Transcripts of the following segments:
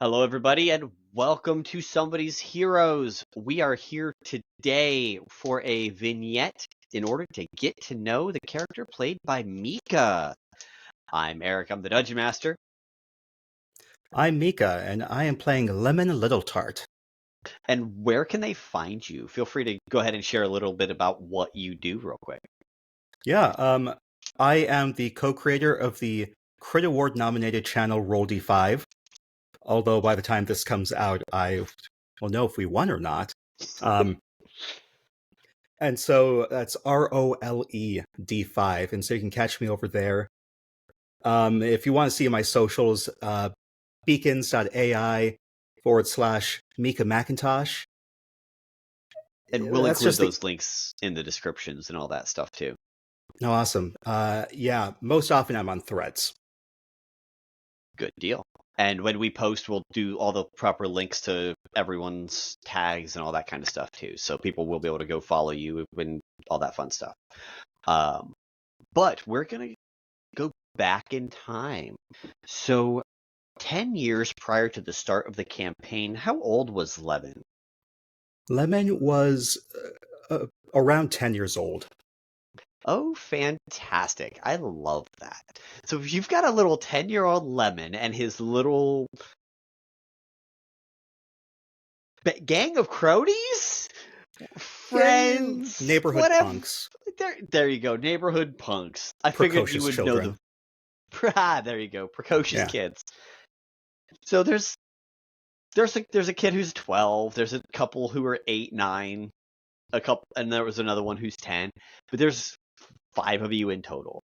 Hello, everybody, and welcome to Somebody's Heroes. We are here today for a vignette in order to get to know the character played by Mika. I'm Eric, I'm the Dungeon Master. I'm Mika, and I am playing Lemon Li'l Tart. And where can they find you? Feel free to go ahead and share a little bit about what you do real quick. I am the co-creator of the Crit Award-nominated channel Roll D5, although by the time this comes out, I will know if we won or not. Um, and so that's ROLE D5, and so you can catch me over there. If you want to see my socials, beacons.ai/Mika McIntosh. And we'll That's include just the those links in the descriptions and all that stuff too. Oh, awesome. Yeah, most often I'm on Threads. Good deal. And when we post, we'll do all the proper links to everyone's tags and all that kind of stuff too. So people will be able to go follow you and all that fun stuff. But we're going to go back in time. So 10 years prior to the start of the campaign, how old was Lemon? Lemon was around 10 years old. Oh, fantastic. I love that. So if you've got a little 10-year-old Lemon and his little gang of cronies? Friends? Neighborhood Whatever. punks. There you go. Neighborhood punks. I figured you Precocious would know children. the there you go. Precocious Yeah. kids. So there's a kid who's 12, there's a couple who are 8, 9, and there was another one who's 10. But there's 5 of you in total.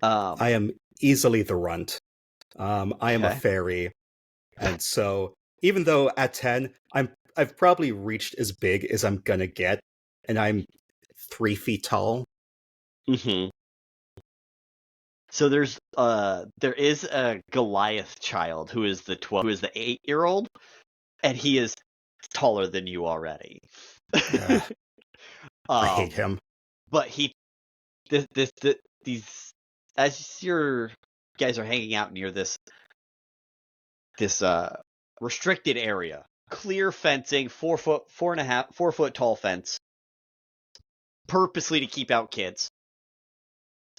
I am easily the runt. I am a fairy. And so even though at 10, I've probably reached as big as I'm gonna get, and I'm 3 feet tall. Mm-hmm. So there is a Goliath child who is the 8-year-old, and he is taller than you already. I hate him. But these, as your guys are hanging out near this restricted area, clear fencing, 4 foot tall fence, purposely to keep out kids.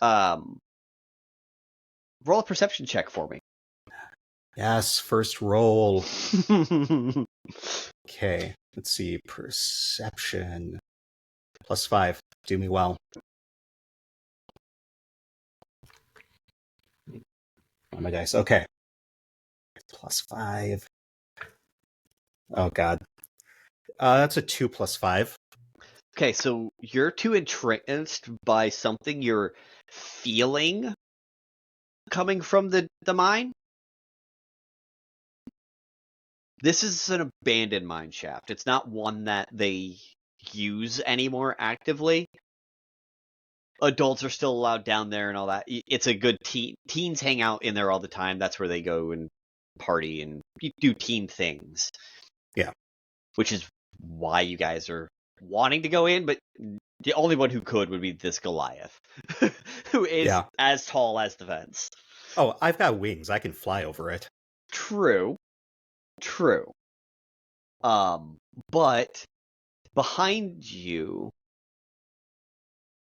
Roll a perception check for me. Yes, first roll. Okay, let's see. Perception. +5. Do me well. On my dice. Okay. +5. Oh, God. That's a 2 + 5. Okay, so you're too entranced by something you're feeling coming from the mine. This is an abandoned mine shaft. It's not one that they use anymore actively. Adults are still allowed down there and all that. It's a good teens hang out in there all the time. That's where they go and party and do teen things. Yeah. Which is why you guys are wanting to go in, but the only one who could would be this Goliath, who is as tall as the fence. Oh, I've got wings. I can fly over it. True. But behind you,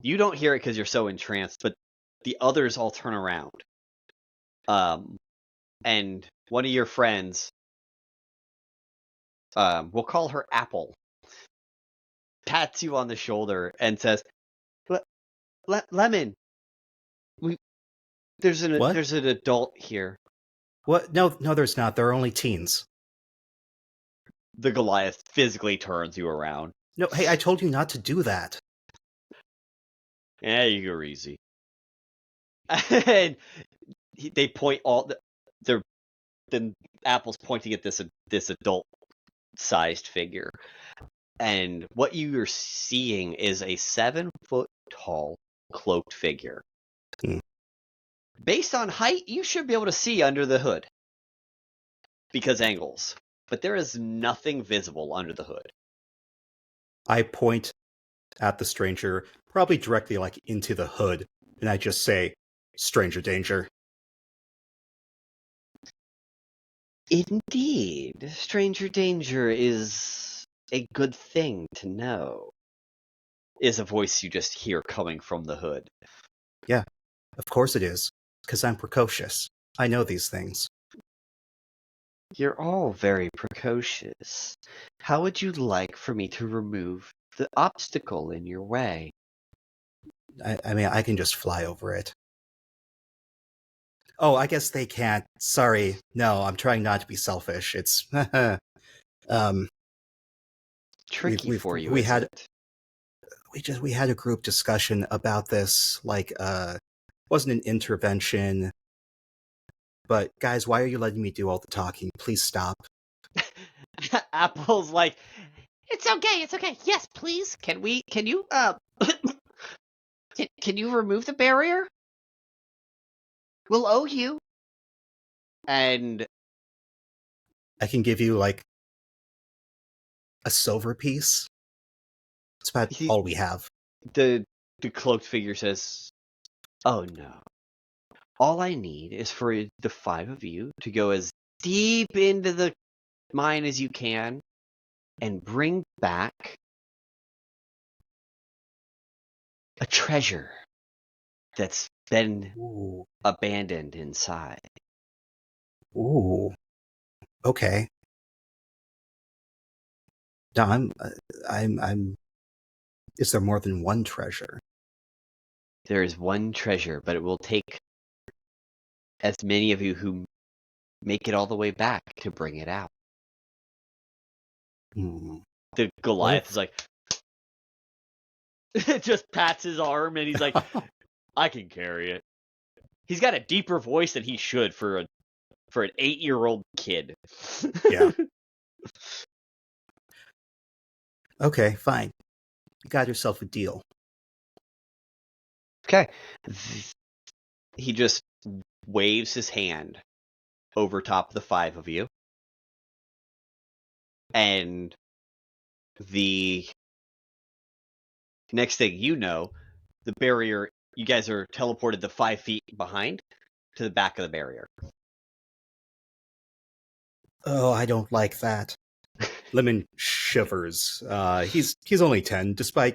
you don't hear it because you're so entranced, but the others all turn around. And one of your friends, we'll call her Apple, pats you on the shoulder and says, Lemon, there's an adult here. What? No, there's not. There are only teens. The Goliath physically turns you around. No, hey, I told you not to do that. Yeah, you go easy. And they point then Apple's pointing at this adult-sized figure, and what you are seeing is a 7-foot-tall cloaked figure. Based on height, you should be able to see under the hood because angles, but there is nothing visible under the hood. I point at the stranger, probably directly into the hood, and I just say, "Stranger danger." Indeed, stranger danger is a good thing to know. Is a voice you just hear coming from the hood. Yeah, of course it is, because I'm precocious. I know these things. You're all very precocious. How would you like for me to remove the obstacle in your way? I mean, I can just fly over it. Oh, I guess they can't. Sorry. No, I'm trying not to be selfish. It's um Tricky for you, we is had it? we had a group discussion about this, like wasn't an intervention, but guys, why are you letting me do all the talking? Please stop. Apple's like, it's okay. Yes, please. Can you can you remove the barrier? We'll owe you. And I can give you like a silver piece. It's about all we have. the cloaked figure says, "Oh no. All I need is for the 5 of you to go as deep into the mine as you can and bring back a treasure that's been Ooh. abandoned inside." Ooh. Okay. No, I'm. Is there more than one treasure? There is one treasure, but it will take as many of you who make it all the way back to bring it out. Hmm. The Goliath is like, just pats his arm and he's like, I can carry it. He's got a deeper voice than he should for an 8-year-old kid. Yeah. Okay, fine. You got yourself a deal. Okay. He just waves his hand over top of the 5 of you. And the next thing you know, the barrier, you guys are teleported the 5 feet behind to the back of the barrier. Oh, I don't like that. Lemon shivers. He's only 10, despite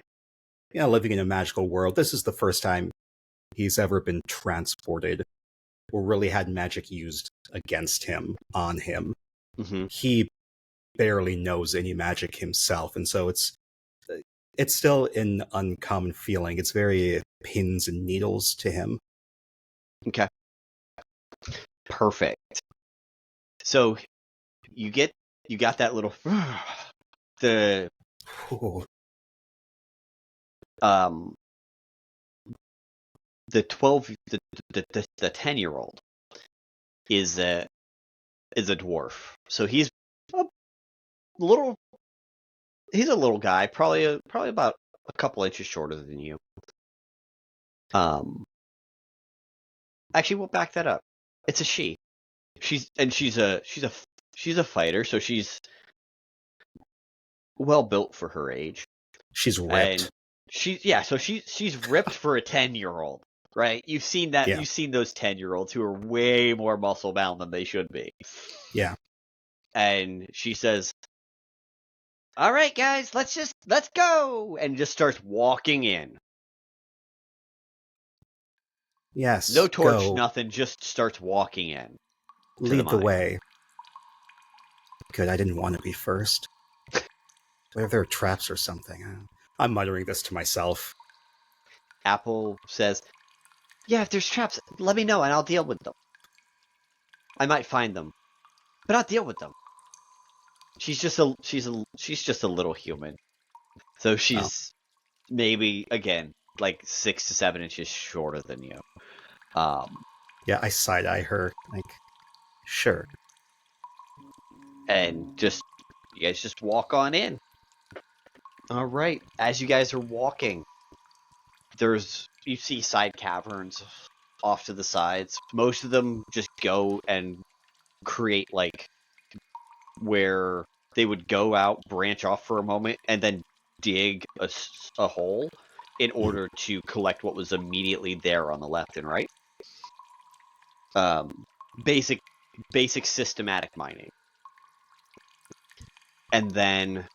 living in a magical world. This is the first time he's ever been transported or really had magic used against him, on him. Mm-hmm. He barely knows any magic himself, and so it's still an uncommon feeling. It's very pins and needles to him. Okay. Perfect. So you got that little the Ooh. the 12 the 10-year-old is a dwarf. So he's a little guy, probably about a couple inches shorter than you. Actually, we'll back that up. It's a she. She's a fighter, so she's well built for her age. She's And ripped. so she's ripped for a 10-year-old, right? You've seen that. Yeah. You've seen those 10-year-olds who are way more muscle bound than they should be. Yeah. And she says, "All right, guys, let's go," and just starts walking in. Yes. No torch, go. nothing. Just starts walking in. Lead the way. Good, I didn't want to be first. What if there are traps or something? I'm muttering this to myself. Apple says, "Yeah, if there's traps, let me know and I'll deal with them. I might find them, but I'll deal with them." She's just a little human, so she's maybe again like 6 to 7 inches shorter than you. Yeah, I side eye her. Like, sure. And you guys just walk on in. All right. As you guys are walking, you see side caverns off to the sides. Most of them just go and create like where they would go out, branch off for a moment, and then dig a hole in order to collect what was immediately there on the left and right. Basic basic systematic mining. And then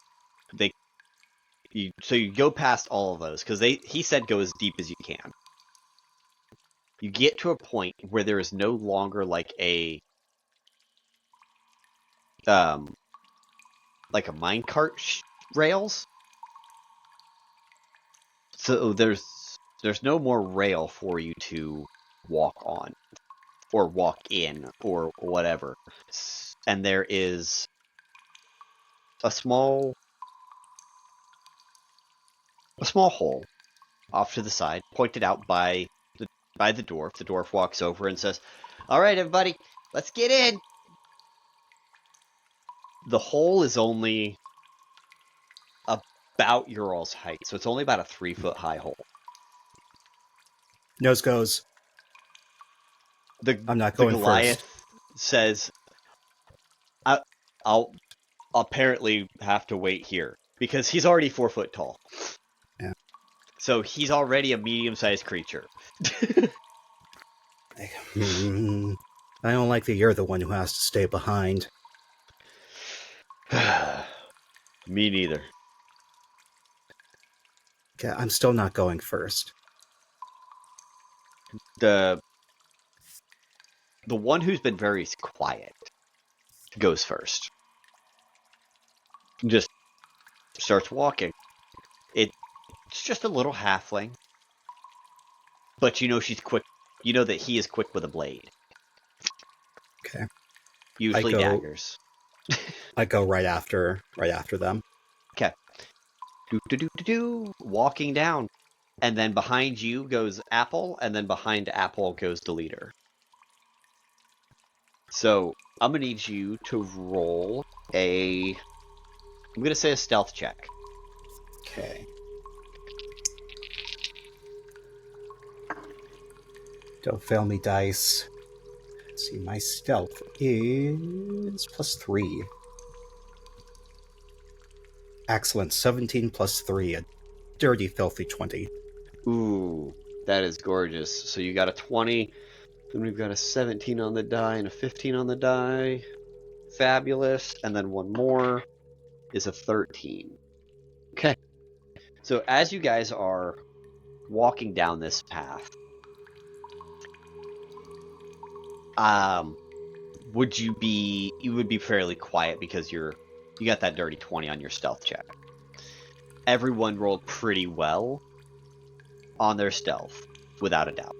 so you go past all of those, because he said go as deep as you can. You get to a point where there is no longer like a minecart rails. So there's no more rail for you to walk on or walk in or whatever. And there is a small hole off to the side, pointed out by the dwarf. The dwarf walks over and says, "All right, everybody, let's get in." The hole is only about your all's height, so it's only about a 3-foot high hole. Nose goes. I'm not going Goliath first. says, I'll apparently have to wait here because he's already 4 foot tall. Yeah. So he's already a medium-sized creature. I don't like that you're the one who has to stay behind. Me neither. Okay, I'm still not going first. The one who's been very quiet goes first. Just starts walking. It's just a little halfling. But you know she's quick. You know that he is quick with a blade. Okay. Usually daggers. I go right after them. Okay. Walking down. And then behind you goes Apple, and then behind Apple goes the leader. So I'm going to need you to roll I'm going to say a stealth check. Okay. Don't fail me, dice. Let's see, my stealth is +3. Excellent. 17 + 3. A dirty, filthy 20. Ooh, that is gorgeous. So you got a 20, then we've got a 17 on the die and a 15 on the die. Fabulous. And then one more is a 13. Okay. So as you guys are walking down this path, you would be fairly quiet because you got that dirty 20 on your stealth check. Everyone rolled pretty well on their stealth, without a doubt.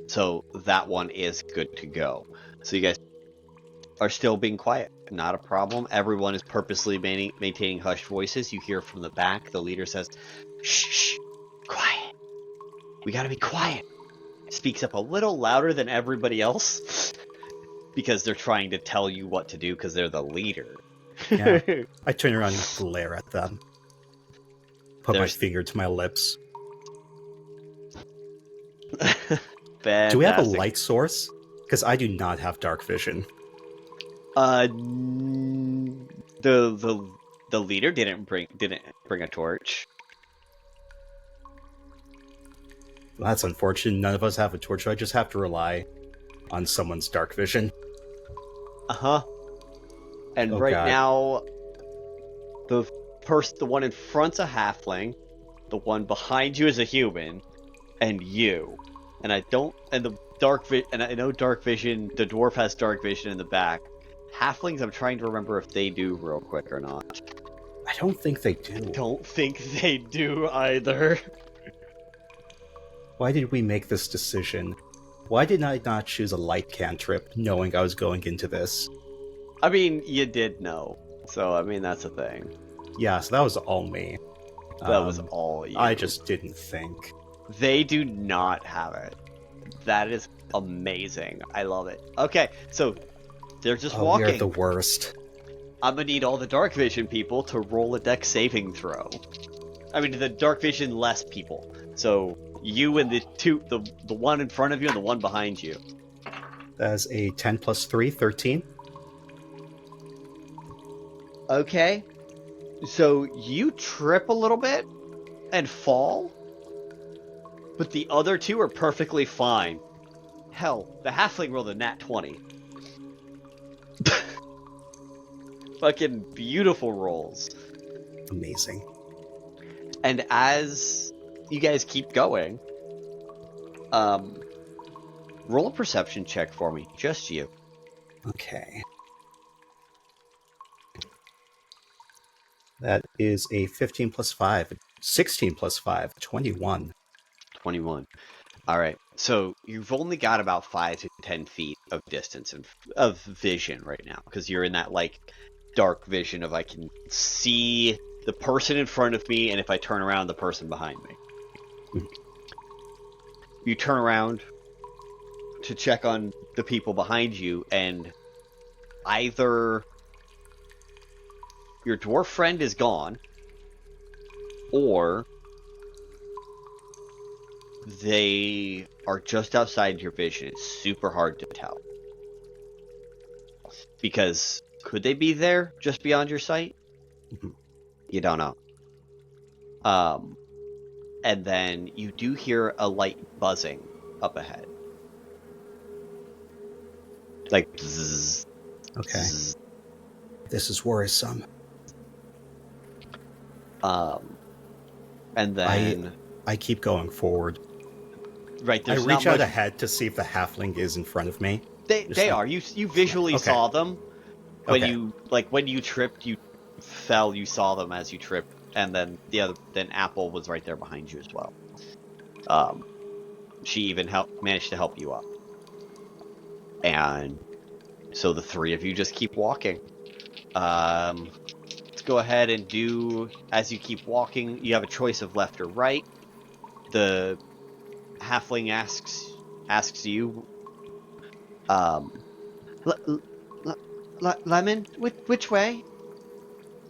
So that one is good to go. So you guys are still being quiet. Not a problem. Everyone is purposely maintaining hushed voices. You hear from the back, the leader says, "Shh, quiet. We gotta be quiet." Speaks up a little louder than everybody else because they're trying to tell you what to do because they're the leader. Yeah. I turn around and glare at them. Put my finger to my lips. Fantastic. Do we have a light source? Because I do not have dark vision. The leader didn't bring a torch. Well, that's unfortunate. None of us have a torch, so I just have to rely on someone's dark vision. Uh-huh. And God. now, the one in front's a halfling, the one behind you is a human, and you. And I know dark vision, the dwarf has dark vision in the back. Halflings, I'm trying to remember if they do real quick or not. I don't think they do. I don't think they do either. Why did we make this decision? Why did I not choose a light cantrip, knowing I was going into this? I mean, you did know. So, I mean, that's a thing. Yeah, so that was all me. That was all you. I just didn't think. They do not have it. That is amazing. I love it. Okay, so they're just walking. You're the worst. I'm gonna need all the dark vision people to roll a dex saving throw. I mean, the dark vision less people. So you and the one in front of you and the one behind you. That's a 10 + 3, 13. Okay. So you trip a little bit and fall. But the other two are perfectly fine. Hell, the halfling rolled a nat 20. Fucking beautiful rolls. Amazing. And as you guys keep going, roll a perception check for me. Just you. Okay. That is a 15 plus 5, 16 plus 5, 21. 21. All right. So you've only got about 5 to 10 feet of distance of vision right now, because you're in that like dark vision of I can see the person in front of me, and if I turn around, the person behind me. You turn around to check on the people behind you, and either your dwarf friend is gone, or they are just outside your vision. It's super hard to tell. Because could they be there just beyond your sight? You don't know. And then you do hear a light buzzing up ahead. Like zzz, Okay. zzz. This is worrisome. And then I keep going forward. right, I there's reach not out much. ahead to see if the halfling is in front of me. They are. You visually Okay. saw them when Okay. when you tripped, you fell. You saw them as you tripped, and then then Apple was right there behind you as well. She even managed to help you up, and so the three of you just keep walking. Let's go ahead and do, as you keep walking, you have a choice of left or right. The halfling asks you, Lemon, which way?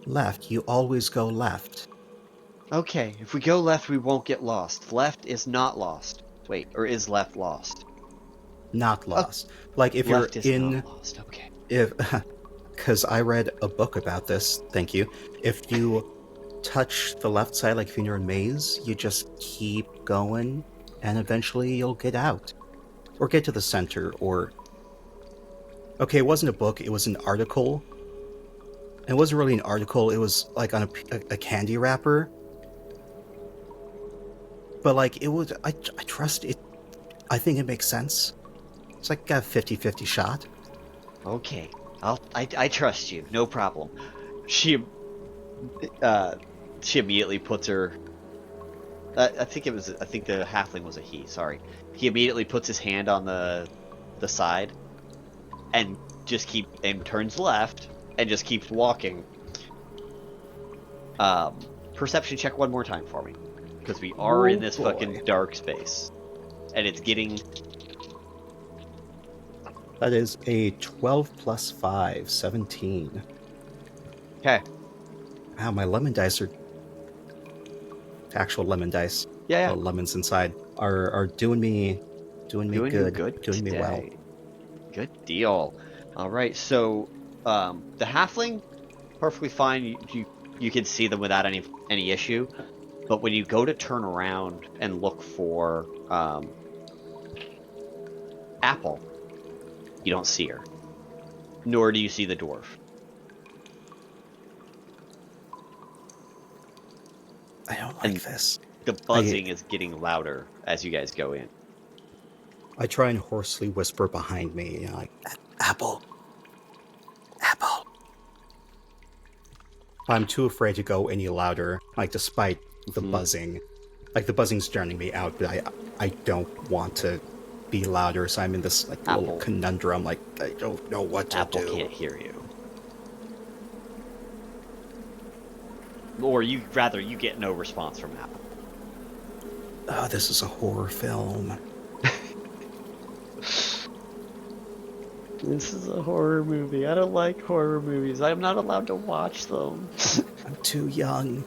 Left. You always go left. Okay, if we go left, we won't get lost. Left is not lost. Wait, or is left lost? Not lost. Like if you're Left is in... not lost, okay. If... Because I read a book about this. Thank you. If you touch the left side, like if you're in a maze, you just keep going, and eventually you'll get out. Or get to the center, or... Okay, it wasn't a book, it was an article. It wasn't really an article, it was like on a candy wrapper. But like, it was... I trust it. I think it makes sense. It's like a 50-50 shot. Okay, I trust you, no problem. She immediately puts her... I think the halfling was a he, sorry. He immediately puts his hand on the side and turns left and just keeps walking. Perception check one more time for me, because we are in this fucking dark space, and it's getting... That is a 12 plus 5, 17. Okay. Wow, my lemon dice are... Actual lemon dice. Yeah. The lemons inside are doing me good. Doing me well. Good deal. All right, so the halfling, perfectly fine. You can see them without any issue. But when you go to turn around and look for Apple, you don't see her. Nor do you see the dwarf. I don't like this. The buzzing is getting louder as you guys go in. I try and hoarsely whisper behind me, you know, like, Apple. Apple. I'm too afraid to go any louder, like, despite the buzzing. Like, the buzzing's drowning me out, but I don't want to be louder, so I'm in this like little conundrum, like, I don't know what to do. Apple can't hear you. Or you get no response from Apple. Oh, this is a horror film. This is a horror movie. I don't like horror movies. I'm not allowed to watch them. I'm too young.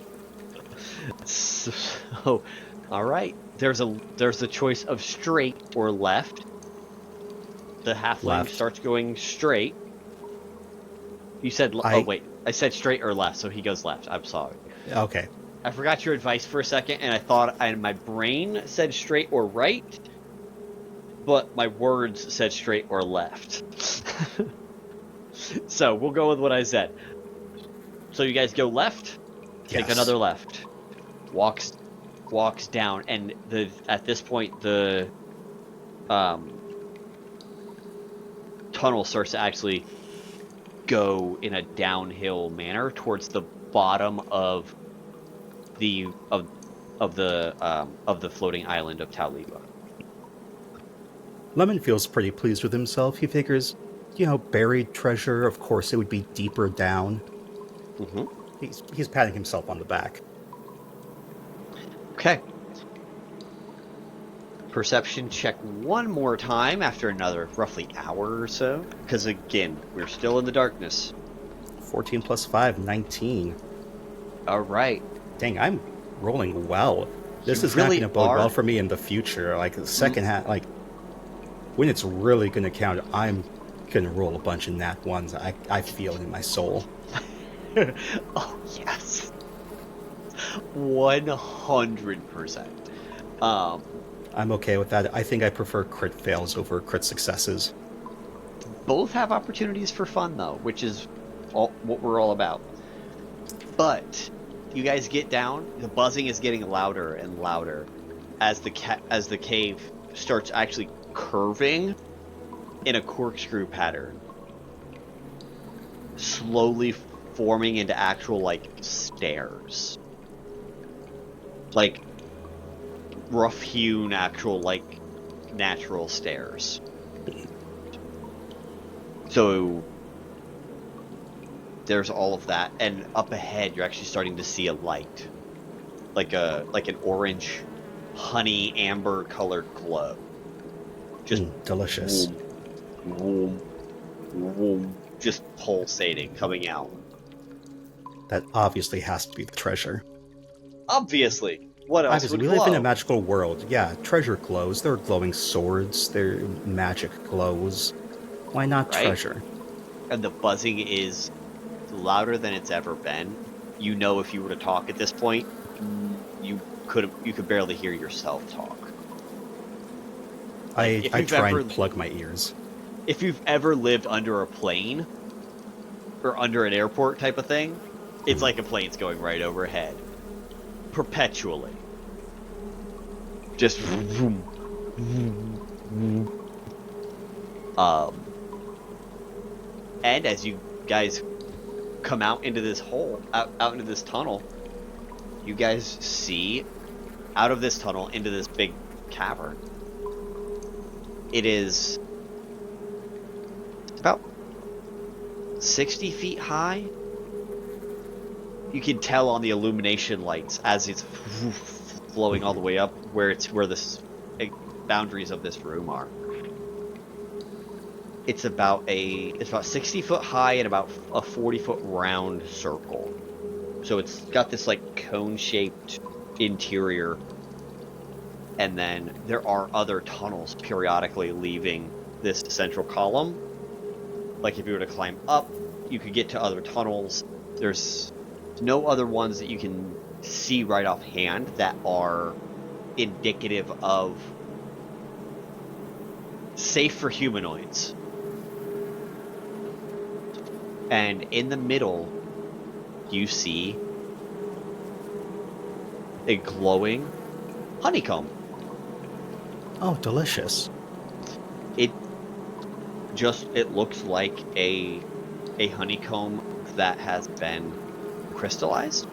So, all right. There's a choice of straight or left. The halfling starts going straight. You said... oh, wait. I said straight or left, so he goes left. I'm sorry. Okay. I forgot your advice for a second, and I thought my brain said straight or right, but my words said straight or left. So we'll go with what I said. So you guys go left, take Yes. another left, walks down, and at this point the tunnel starts to actually go in a downhill manner towards the bottom of the floating island of Tauliba. Lemon feels pretty pleased with himself. He figures, buried treasure, of course it would be deeper down. Mm-hmm. He's patting himself on the back. Okay. Perception check one more time after another roughly hour or so. Because again, we're still in the darkness. 14 plus 5, 19. Alright. Dang, I'm rolling well. This is really not going to bode are. well for me in the future. Like, the second half, like, when it's really going to count, I'm going to roll a bunch of nat ones. I feel it in my soul. Oh, yes. 100%. I'm okay with that. I think I prefer crit fails over crit successes. Both have opportunities for fun, though, which is what we're all about. But you guys get down. The buzzing is getting louder and louder as the cave starts actually curving in a corkscrew pattern, slowly forming into actual like stairs, like rough-hewn actual like natural stairs. So there's all of that, and up ahead you're actually starting to see a light, like an orange honey amber colored glow, just delicious. Vroom, vroom, just pulsating, coming out. That obviously has to be the treasure. Obviously, what else Obviously, would we glow? live in a magical world. Yeah, treasure glows. There are glowing swords. There are magic glows. Why not Right? treasure? And the buzzing is louder than it's ever been. You know, if you were to talk at this point, you could barely hear yourself talk. Like, I try and plug my ears. If you've ever lived under a plane or under an airport type of thing, it's like a plane's going right overhead, perpetually. Just vroom, vroom, vroom. And as you guys come out into this hole, out into this tunnel, you guys see out of this tunnel into this big cavern. It is about 60 feet high. You can tell on the illumination lights as it's flowing all the way up where the boundaries of this room are. It's about 60 foot high and about a 40 foot round circle. So it's got this like cone shaped interior, and then there are other tunnels periodically leaving this central column. Like if you were to climb up, you could get to other tunnels. There's no other ones that you can see right offhand that are indicative of safe for humanoids. And in the middle, you see a glowing honeycomb. Oh, delicious. It looks like a honeycomb that has been crystallized.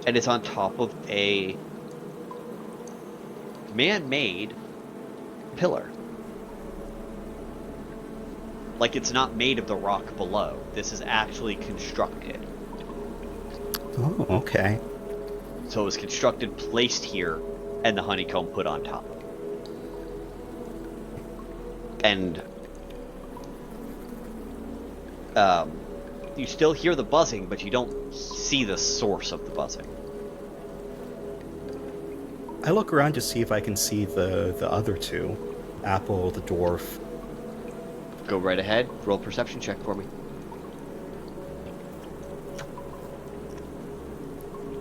And it's on top of a man-made pillar. Like it's not made of the rock below. This is actually constructed. Oh, okay. So it was constructed, placed here, and the honeycomb put on top. And you still hear the buzzing, but you don't see the source of the buzzing. I look around to see if I can see the other two. Apple, the dwarf. Go right ahead. Roll a perception check for me.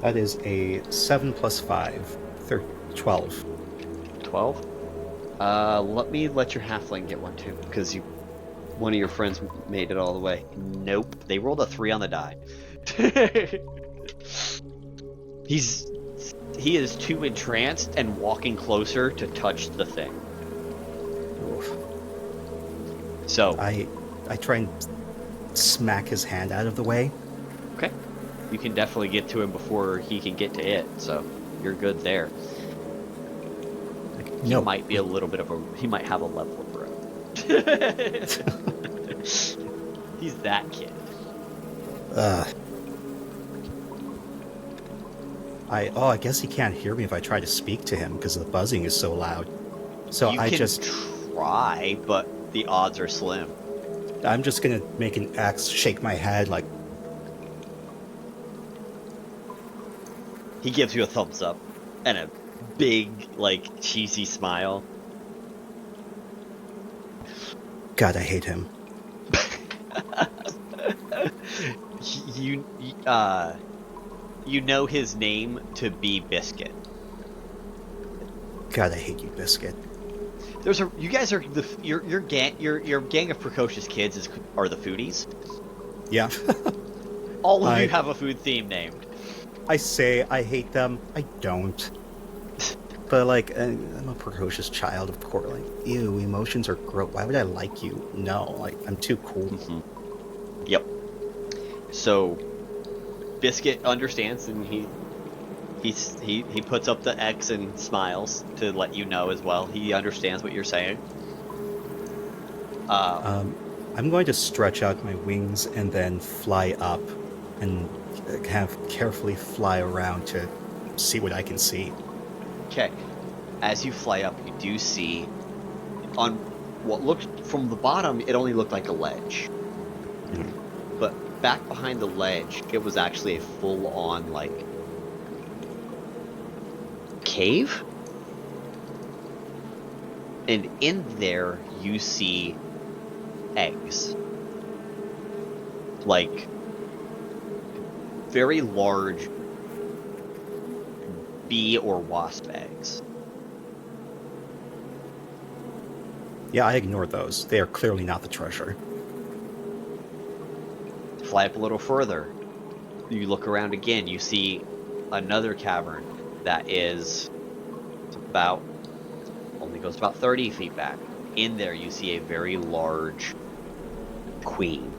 That is a 7 plus 5. 12. 12? Let me let your halfling get one too, because one of your friends made it all the way. Nope. They rolled a 3 on the die. He is too entranced and walking closer to touch the thing. Oof. So I try and smack his hand out of the way. okay, you can definitely get to him before he can get to it. So you're good there. He might be a little bit of a. He might have a level of bro. He's that kid. I guess he can't hear me if I try to speak to him because the buzzing is so loud. So you can try, but the odds are slim. I'm just gonna make an X, shake my head like. He gives you a thumbs up and a big, like, cheesy smile. God, I hate him. You know his name to be Biscuit. God, I hate you, Biscuit. You guys are your gang of precocious kids are the foodies. Yeah. All of you have a food theme named. I say I hate them. I don't. But like, I'm a precocious child, of course. Like, ew, emotions are gross. Why would I like you? No, like, I'm too cool. Mm-hmm. Yep. So, Biscuit understands, and he puts up the X and smiles to let you know as well. He understands what you're saying. I'm going to stretch out my wings and then fly up and kind of carefully fly around to see what I can see. Okay. As you fly up, you do see on what looked from the bottom, it only looked like a ledge. Mm-hmm. But back behind the ledge, it was actually a full-on, like, cave. And in there, you see eggs. Like, very large bee or wasp eggs. Yeah, I ignored those. They are clearly not the treasure. Fly up a little further. You look around again. You see another cavern that is only goes about 30 feet back. In there, you see a very large queen.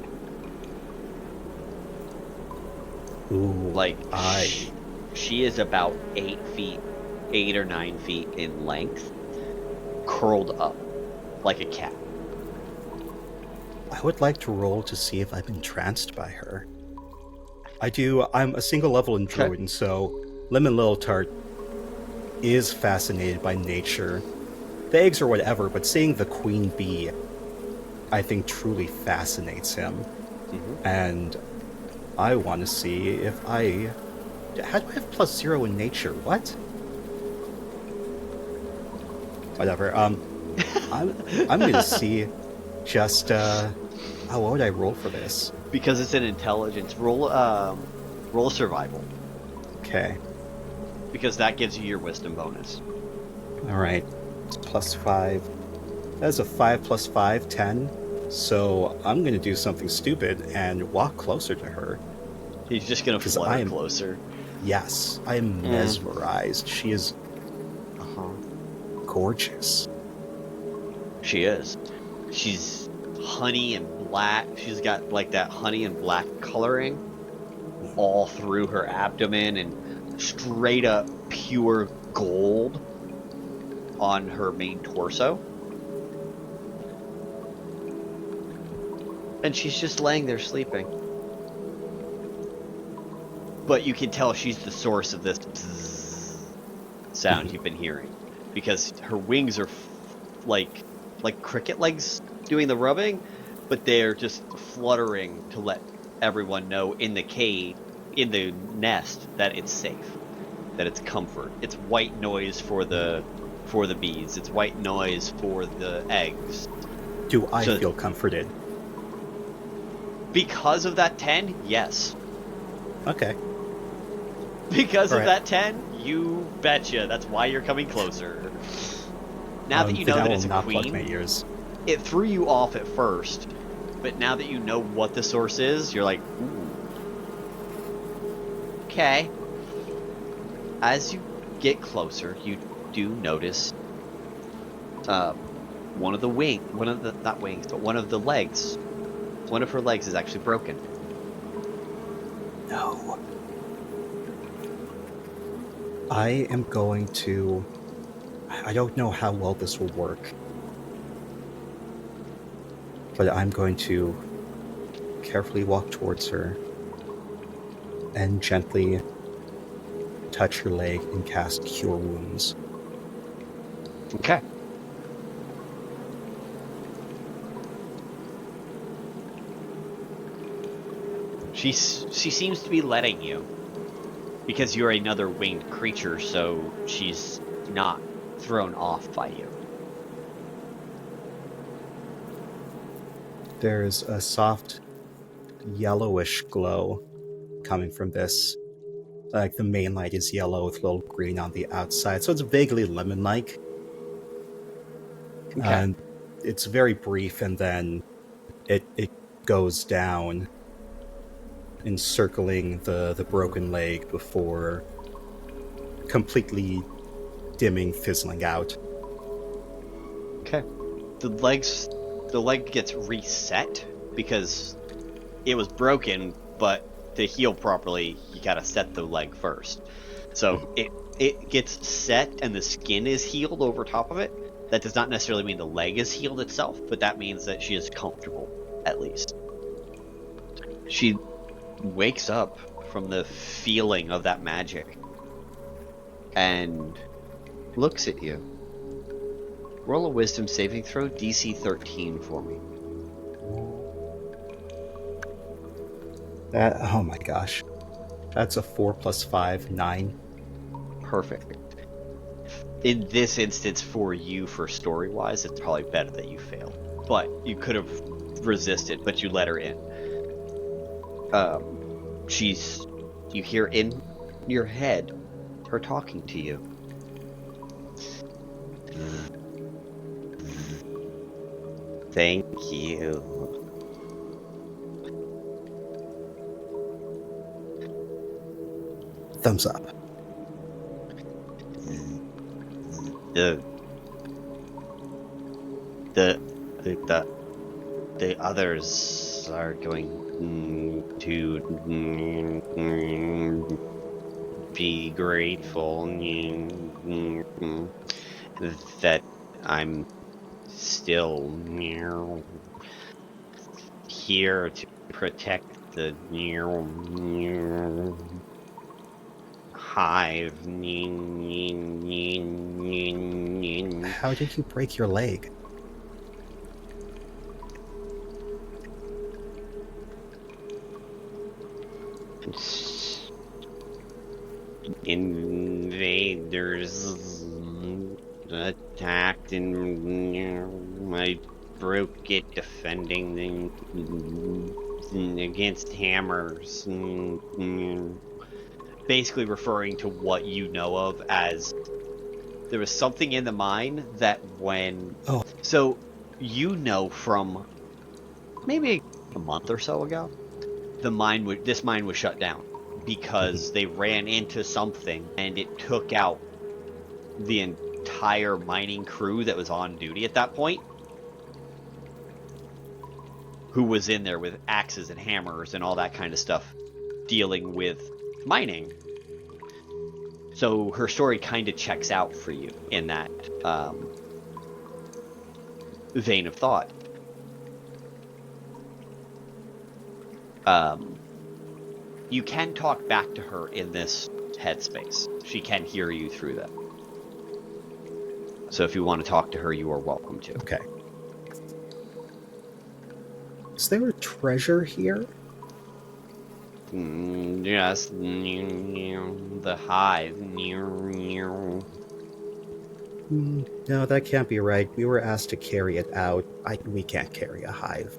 Ooh, like she is about 8 or 9 feet in length, curled up like a cat. I would like to roll to see if I'm entranced by her. I'm a single level in Druid, and so Lemon Li'l Tart is fascinated by nature. The eggs or whatever, but seeing the queen bee, I think, truly fascinates him. Mm-hmm. And I want to see if how do I have +0 in nature? What? Whatever. I'm gonna see just what would I roll for this? Because it's an intelligence roll, roll survival. Okay. Because that gives you your wisdom bonus. All right. It's +5. That's a 5 + 5, 10. So I'm gonna do something stupid and walk closer to her. He's just gonna float closer. Yes, I am mesmerized. She is gorgeous. She is. She's honey and black. She's got like that honey and black coloring all through her abdomen and straight up pure gold on her main torso. And she's just laying there sleeping. But you can tell she's the source of this sound you've been hearing. Because her wings are like cricket legs doing the rubbing, but they're just fluttering to let everyone know in the cave, in the nest, that it's safe, that it's comfort. It's white noise for the bees. It's white noise for the eggs. Do I feel comforted? Because of that 10, yes. Okay. Because All of right. that 10, you betcha. That's why you're coming closer. Now that you Then know I that will it's a not plug my queen, ears. it threw you off at first, but now that you know what the source is, you're like, ooh, okay. As you get closer, you do notice one of the not wings, but one of the legs. One of her legs is actually broken. No. I am going to. I don't know how well this will work, but I'm going to carefully walk towards her and gently touch her leg and cast Cure Wounds. Okay. She seems to be letting you because you're another winged creature, so she's not thrown off by you. There's a soft yellowish glow coming from this. Like the main light is yellow with a little green on the outside, so it's vaguely lemon-like. Okay. And it's very brief, and then it goes down, encircling the broken leg before completely dimming, fizzling out. Okay. The leg gets reset because it was broken, but to heal properly, you gotta set the leg first. So it gets set and the skin is healed over top of it. That does not necessarily mean the leg is healed itself, but that means that she is comfortable, at least. She wakes up from the feeling of that magic and looks at you. Roll a wisdom saving throw, DC 13 for me. That, oh my gosh. That's a 4 plus 5, 9. Perfect. In this instance, for you, for story wise, it's probably better that you fail. But you could have resisted, but you let her in. You hear in your head her talking to you. Thank you. Thumbs up. The the the the others are going to be grateful that I'm still here to protect the hive. How did you break your leg? Invaders attacked and I broke it defending against hammers. Basically referring to what you know of as there was something in the mine that when... Oh. So you know from maybe a month or so ago, this mine was shut down because they ran into something and it took out the entire mining crew that was on duty at that point, who was in there with axes and hammers and all that kind of stuff dealing with mining. So her story kind of checks out for you in that vein of thought. You can talk back to her in this headspace. She can hear you through that. So if you want to talk to her, you are welcome to. Okay. Is there a treasure here? Yes, the hive. No, that can't be right. We were asked to carry it out. We can't carry a hive.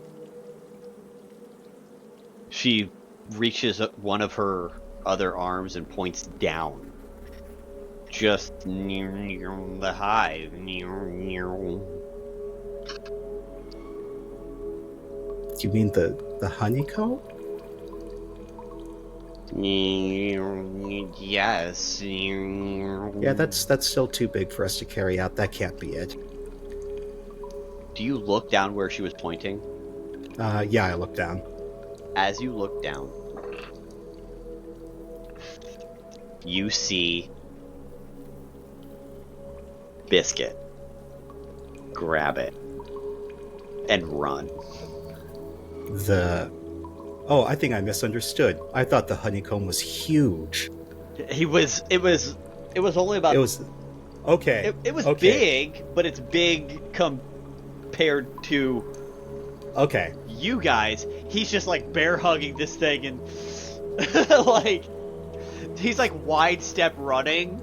She reaches one of her other arms and points down. Just near the hive. Do you mean the honeycomb? Yes. Yeah, that's still too big for us to carry out. That can't be it. Do you look down where she was pointing? Yeah, I look down. As you look down, you see Biscuit grab it and run. Oh, I think I misunderstood. I thought the honeycomb was huge. It was only about. It was okay. It was okay. big, but it's big compared to Okay. you guys. He's just like bear hugging this thing and like he's like wide step running.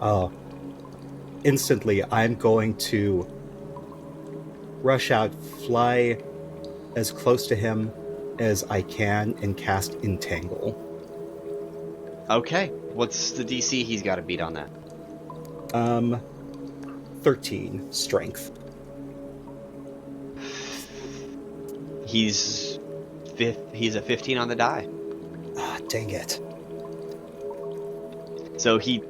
Oh. Instantly, I'm going to rush out, fly as close to him as I can, and cast Entangle. Okay, what's the DC he's got to beat on that? 13 strength. He's a 15 on the die. Ah, dang it. So he's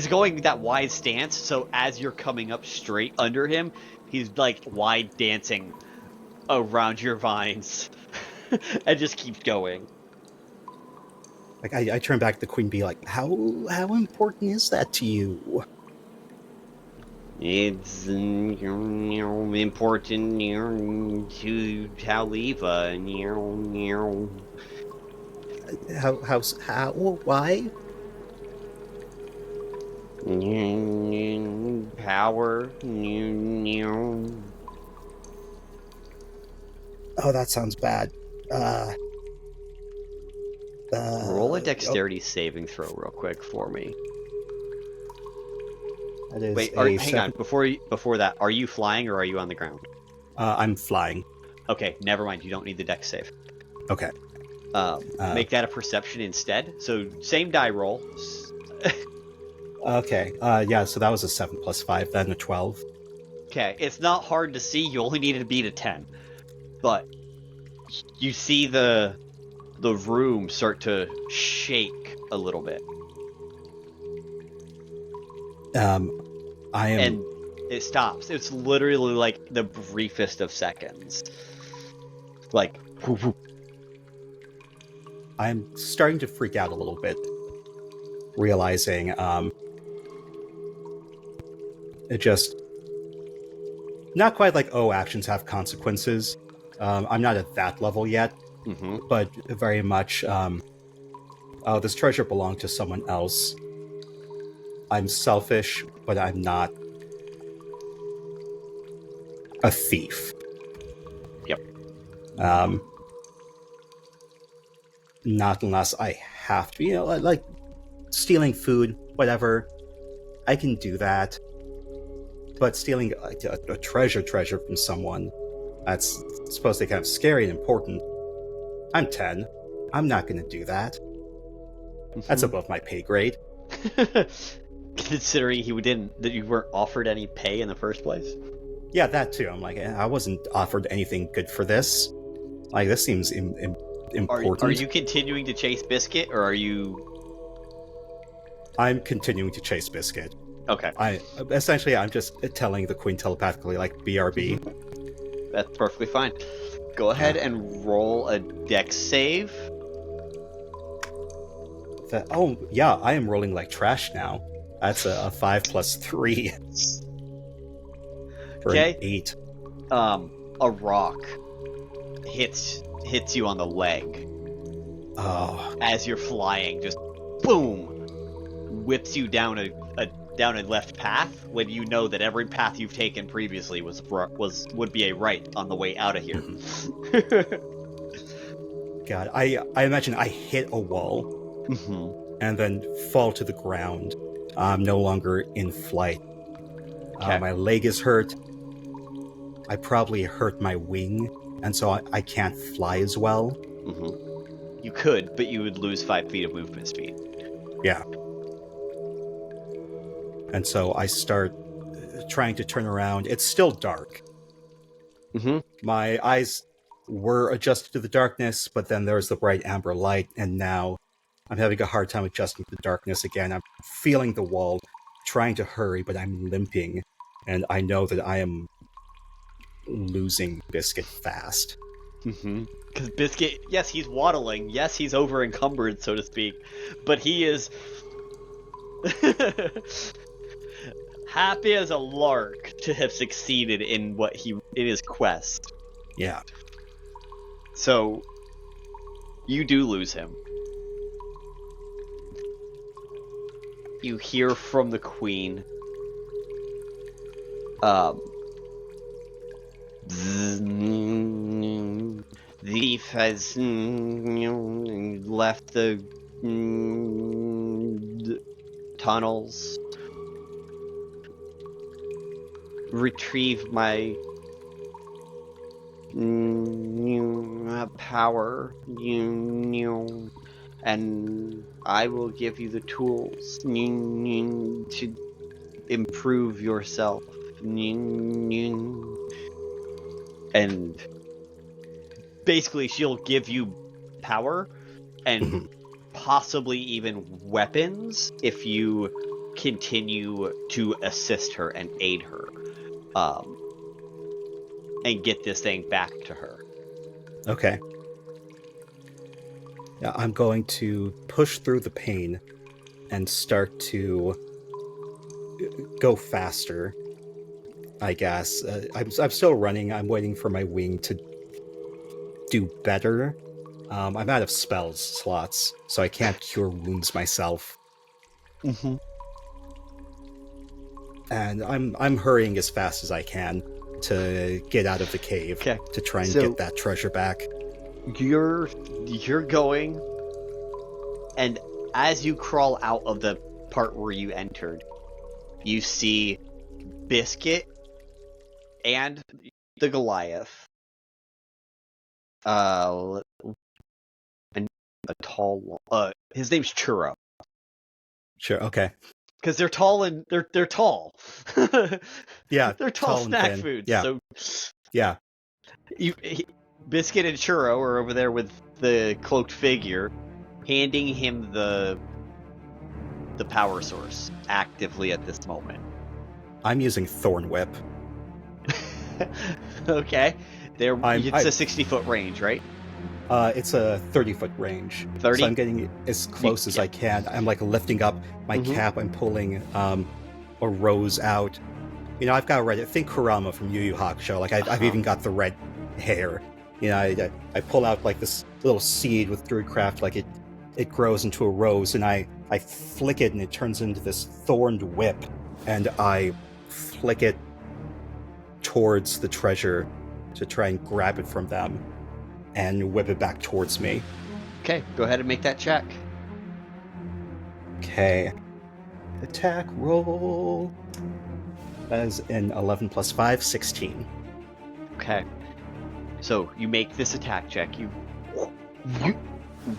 going that wide stance, so as you're coming up straight under him, he's like wide dancing around your vines and just keeps going. Like I turn back to the queen, be like, how important is that to you? It's important to Taliva. How why? Power. Oh, that sounds bad. Roll a dexterity saving throw real quick for me. That is Wait, hang on. Before that, are you flying or are you on the ground? I'm flying. Okay, never mind. You don't need the dex save. Okay. Make that a perception instead. So same die roll. Okay. Yeah. So that was a 7 + 5, then a 12. Okay, it's not hard to see. You only needed to beat a 10, but you see the room start to shake a little bit. I am. And it stops. It's literally like the briefest of seconds. Like, whoop, whoop. I'm starting to freak out a little bit, realizing it just not quite like, oh, actions have consequences. I'm not at that level yet, but very much oh, this treasure belonged to someone else. I'm selfish, but I'm not a thief. Yep. Not unless I have to. You know, like stealing food, whatever. I can do that. But stealing a treasure from someone, that's supposed to be kind of scary and important. I'm 10. I'm not going to do that. That's above my pay grade. Considering that you weren't offered any pay in the first place. Yeah, that too. I'm like, I wasn't offered anything good for this. Like, this seems important. Are you continuing to chase Biscuit, or are you? I'm continuing to chase Biscuit. Okay. I'm just telling the queen telepathically, like, BRB. That's perfectly fine. Go ahead and roll a dex save. Oh, yeah, I am rolling like trash now. That's a 5 + 3. Okay. An 8. A rock hits you on the leg. Oh. As you're flying, just boom, whips you down a left path when you know that every path you've taken previously would be a right on the way out of here. God, I imagine I hit a wall and then fall to the ground. I'm no longer in flight. Okay. My leg is hurt. I probably hurt my wing, and so I can't fly as well. You could, but you would lose 5 feet of movement speed. Yeah. And so I start trying to turn around. It's still dark. Mm-hmm. My eyes were adjusted to the darkness, but then there's the bright amber light, and now I'm having a hard time adjusting to the darkness again. I'm feeling the wall, trying to hurry, but I'm limping, and I know that I am losing Biscuit fast. Mm-hmm. Because Biscuit, yes, he's waddling. Yes, he's over encumbered, so to speak. But he is happy as a lark to have succeeded in his quest. Yeah. So you do lose him. You hear from the queen. The thief has left the tunnels. Retrieve my power, and I will give you the tools to improve yourself. And basically, she'll give you power and possibly even weapons if you continue to assist her and aid her, and get this thing back to her. Okay. Yeah, I'm going to push through the pain and start to go faster, I guess. I'm still running. I'm waiting for my wing to do better. I'm out of spells slots, so I can't cure wounds myself. Mm-hmm. And I'm hurrying as fast as I can to get out of the cave to try and get that treasure back. You're going, and as you crawl out of the part where you entered, you see Biscuit and the Goliath. And a tall. His name's Churro. Sure. Okay. Because they're tall and they're tall. Yeah, they're tall snack foods. Yeah. So yeah. Biscuit and Churro are over there with the cloaked figure, handing him the power source actively at this moment. I'm using Thorn Whip. Okay. It's a 60-foot range, right? It's a 30-foot range. 30? So I'm getting as close as I can. I'm like lifting up my cap. I'm pulling a rose out. You know, I've got red. Think Kurama from Yu Yu Hakusho. Like I've even got the red hair. You know, I pull out like this little seed with Druidcraft. Like it grows into a rose, and I flick it, and it turns into this thorned whip, and I flick it towards the treasure to try and grab it from them and whip it back towards me. Okay, go ahead and make that check. Okay. Attack roll. That is an 11 plus 5, 16. Okay. So you make this attack check. You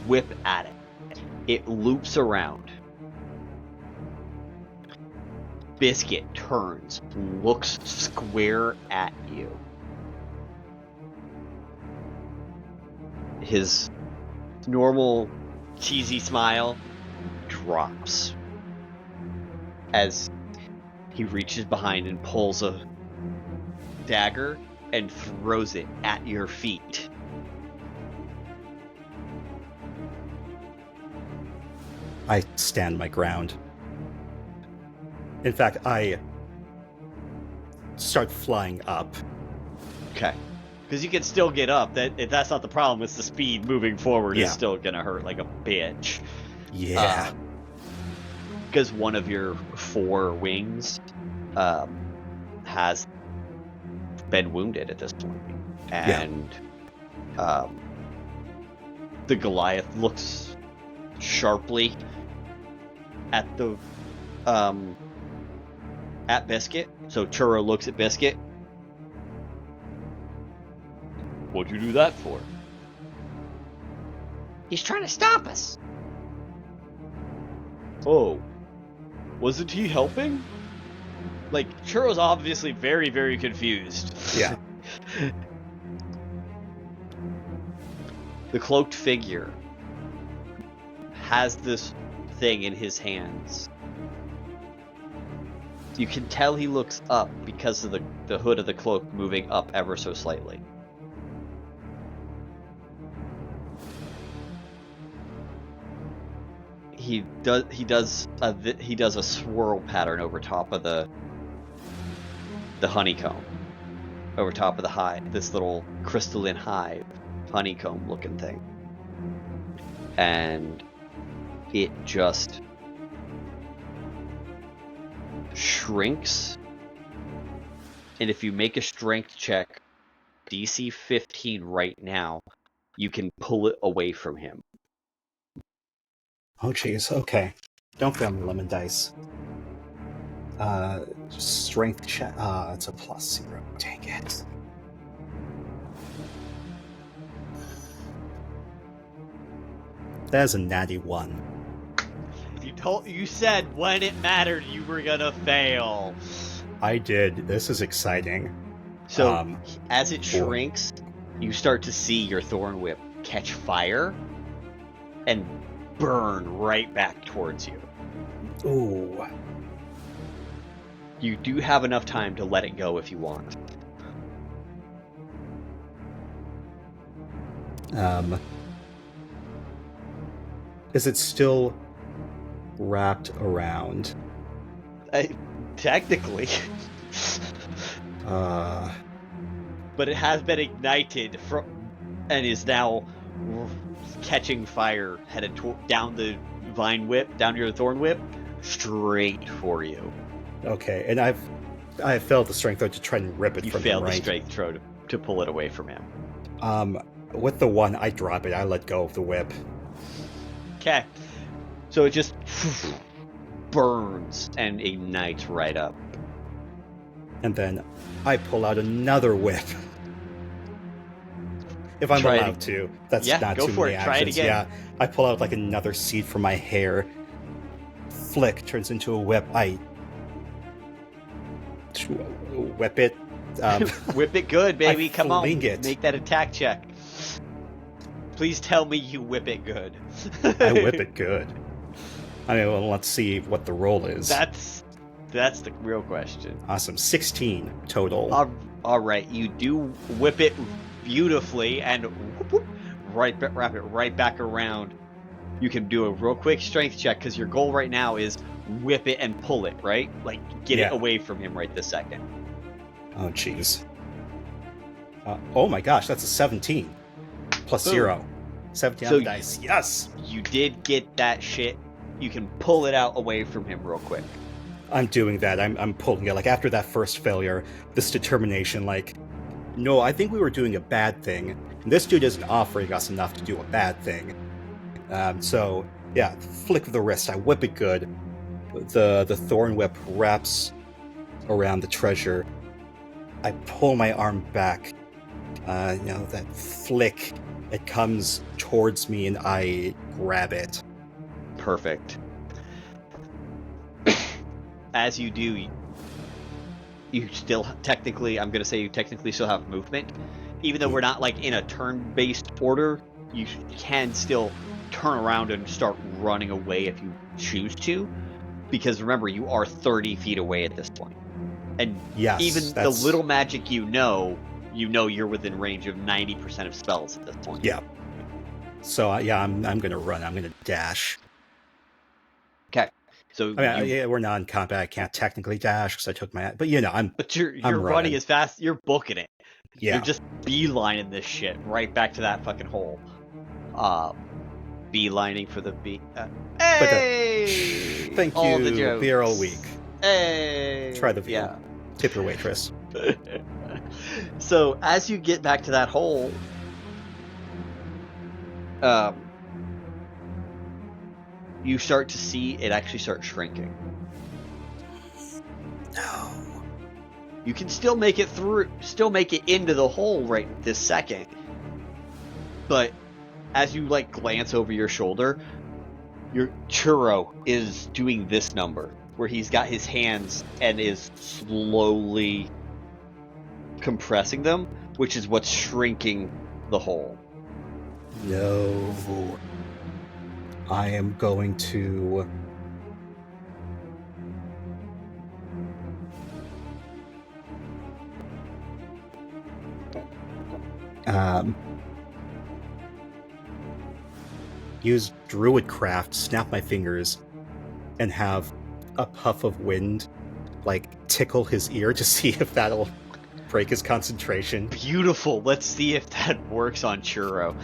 whip at it. It loops around. Biscuit turns, looks square at you. His normal cheesy smile drops as he reaches behind and pulls a dagger and throws it at your feet. I stand my ground. In fact, I start flying up. Okay. Because you can still get up. That's not the problem. It's the speed moving forward is still going to hurt like a bitch. Yeah. Because one of your 4 wings has been wounded at this point. And the Goliath looks sharply at the at Biscuit. So Churro looks at Biscuit. What'd you do that for? He's trying to stop us. Oh. Wasn't he helping? Like, Churro's obviously very, very confused. Yeah. The cloaked figure has this thing in his hands. You can tell he looks up because of the hood of the cloak moving up ever so slightly. He does a swirl pattern over top of the honeycomb, over top of the hive, this little crystalline hive, honeycomb looking thing, and it just shrinks. And if you make a strength check, DC 15 right now, you can pull it away from him. Oh, jeez. Okay. Don't fail me, lemon dice. Strength check. It's a +0. Dang it. That is a natty 1. You said when it mattered you were gonna fail. I did. This is exciting. So as it shrinks, you start to see your thorn whip catch fire and burn right back towards you. Ooh. You do have enough time to let it go if you want. Is it still wrapped around? Technically. But it has been ignited and is now catching fire, headed down the vine whip, down your thorn whip, straight for you. Okay, and I failed the strength throw to try and rip it from him, right? You failed the strength throw to pull it away from him. With the 1, I drop it. I let go of the whip. Okay. So it just burns and ignites right up. And then I pull out another whip. If I'm allowed to. That's not too many actions. Try it again. Yeah. I pull out like another seed from my hair. Flick turns into a whip. I whip it. Whip it good, baby. Come on. It. Make that attack check. Please tell me you whip it good. I whip it good. I mean, well, let's see what the roll is. That's the real question. Awesome. 16 total. All right. You do whip it beautifully and wrap it right back around. You can do a real quick strength check because your goal right now is whip it and pull it, right? Like, get it away from him right this second. Oh, jeez. Oh my gosh, that's a 17. +0. 17 on the dice. Yes! You did get that shit. You can pull it out away from him real quick. I'm doing that. I'm pulling it. Like, after that first failure, this determination, like, no, I think we were doing a bad thing. And this dude isn't offering us enough to do a bad thing. So, yeah, flick of the wrist. I whip it good. The thorn whip wraps around the treasure. I pull my arm back. That flick. It comes towards me and I grab it. Perfect. As you do, you still technically, I'm going to say you technically still have movement. Even though we're not like in a turn-based order, you can still turn around and start running away if you choose to. Because remember, you are 30 feet away at this point. And even the little magic you know you're within range of 90% of spells at this point. Yeah. So, I'm going to run. I'm going to dash. Okay. So we're non-combat. I can't technically dash because I took my... But, But you're running as fast... You're booking it. Yeah. You're just beelining this shit right back to that fucking hole. Beelining for the beat. Hey! Thank all you. The jokes. Beer all week. Hey! Try the view. Yeah. Tip your waitress. So, as you get back to that hole... you start to see it actually start shrinking. No. You can still make it into the hole right this second. But as you like glance over your shoulder, your churro is doing this number where he's got his hands and is slowly compressing them, which is what's shrinking the hole. No. I am going to... use Druidcraft, snap my fingers, and have a puff of wind, like, tickle his ear to see if that'll break his concentration. Beautiful. Let's see if that works on Churro.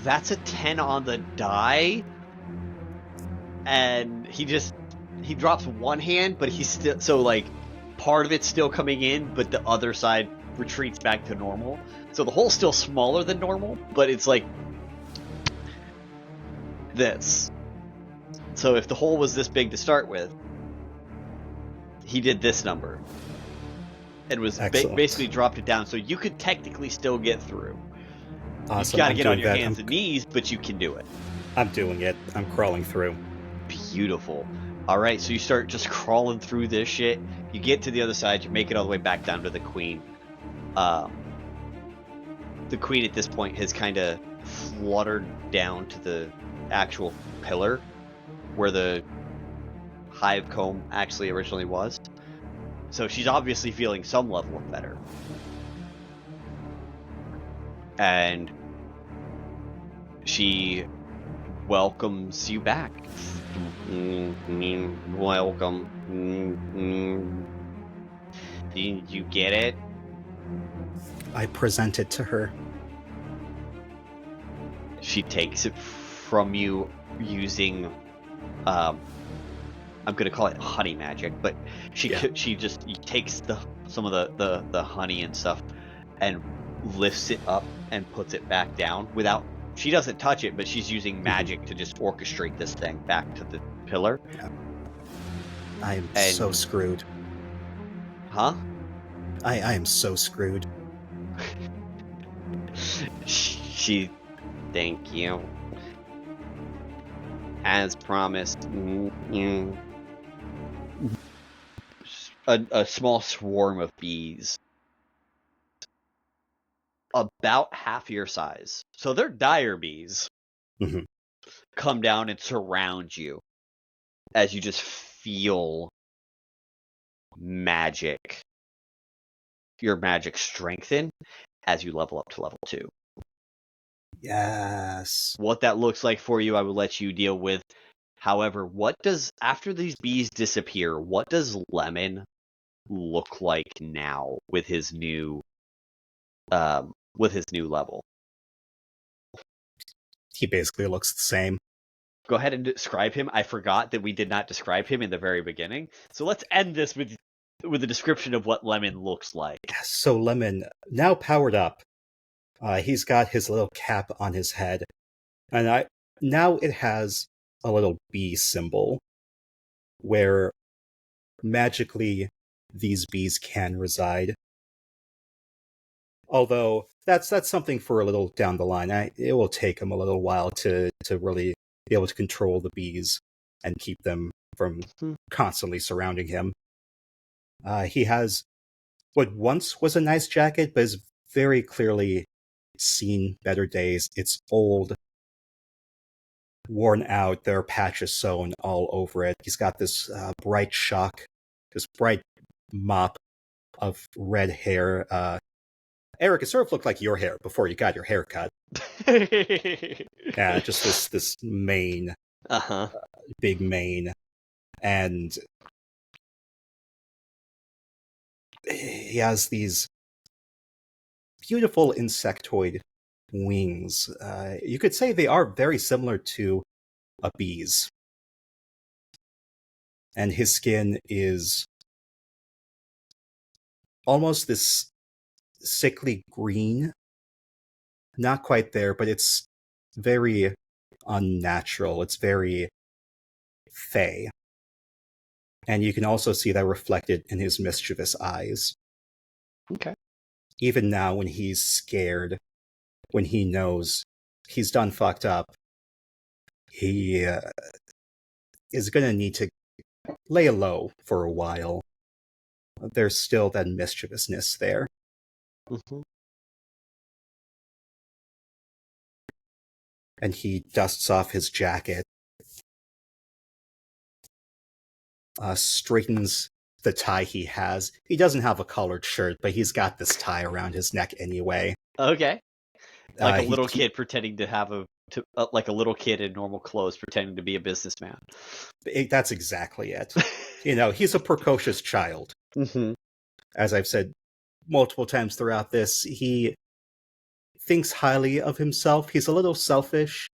That's a 10 on the die. And he drops one hand, but he's still, so like part of it's still coming in, but the other side retreats back to normal. So the hole's still smaller than normal, but it's like this. So if the hole was this big to start with, he did this number. And was basically dropped it down, so you could technically still get through. Awesome. You gotta get on your hands and knees, but you can do it. I'm doing it. I'm crawling through. Beautiful. Alright, so you start just crawling through this shit. You get to the other side, you make it all the way back down to the queen. The queen at this point has kind of fluttered down to the actual pillar where the hive comb actually originally was. So she's obviously feeling some level of better. And she welcomes you back. Welcome. Did you get it? I present it to her. She takes it from you using I'm gonna call it honey magic, but she just takes some of the honey and stuff and lifts it up and puts it back down without. She doesn't touch it, but she's using magic to just orchestrate this thing back to the pillar. Yeah. I am so screwed. Huh? I am so screwed. Thank you. As promised. A small swarm of bees. About half your size. So they're dire bees. Mm-hmm. Come down and surround you as you just feel magic. Your magic strengthen as you level up to level 2. Yes. What that looks like for you, I will let you deal with. However, after these bees disappear, what does Lemon look like now with his new level? He basically looks the same. Go ahead and describe him. I forgot that we did not describe him in the very beginning. So let's end this with a description of what Lemon looks like. So Lemon, now powered up, he's got his little cap on his head, and now it has a little bee symbol where magically these bees can reside. Although that's something for a little down the line. It will take him a little while to really be able to control the bees and keep them from constantly surrounding him. He has what once was a nice jacket, but is very clearly seen better days. It's old, worn out. There are patches sewn all over it. He's got this bright mop of red hair. Eric, it sort of looked like your hair before you got your hair cut. Yeah, just this mane. Big mane. And he has these beautiful insectoid wings. You could say they are very similar to a bee's. And his skin is almost this sickly green. Not quite there, but it's very unnatural. It's very fey. And you can also see that reflected in his mischievous eyes. Okay. even now when he's scared, when he knows he's done fucked up, he is going to need to lay low for a while. There's still that mischievousness there. Mm-hmm. And he dusts off his jacket, straightens the tie he has. He doesn't have a collared shirt, but he's got this tie around his neck anyway. Okay. Like a little He, kid pretending to have like a little kid in normal clothes pretending to be a businessman. That's exactly it. He's a precocious child. Mm-hmm. As I've said multiple times throughout this, he thinks highly of himself. He's a little selfish,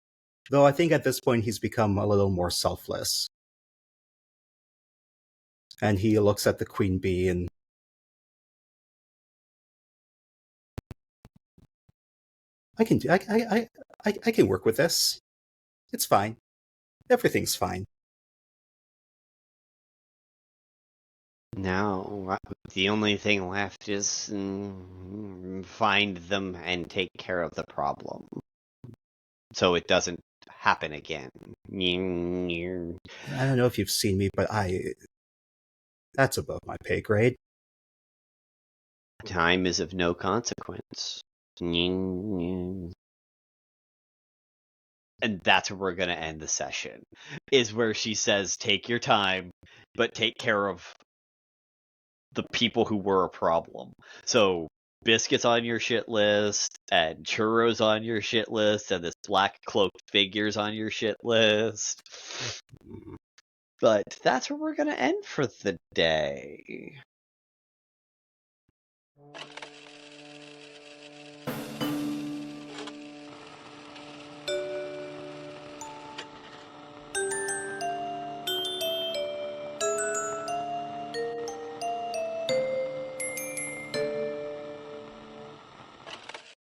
though I think at this point he's become a little more selfless. And he looks at the queen bee and I can work with this. It's fine. Everything's fine. Now, the only thing left is find them and take care of the problem, so it doesn't happen again. I don't know if you've seen me, but that's above my pay grade. Time is of no consequence. And that's where we're going to end the session, is where she says, take your time, but take care of the people who were a problem. So Biscuit's on your shit list, and Churro's on your shit list, and this black cloaked figure's on your shit list. But that's where we're going to end for the day.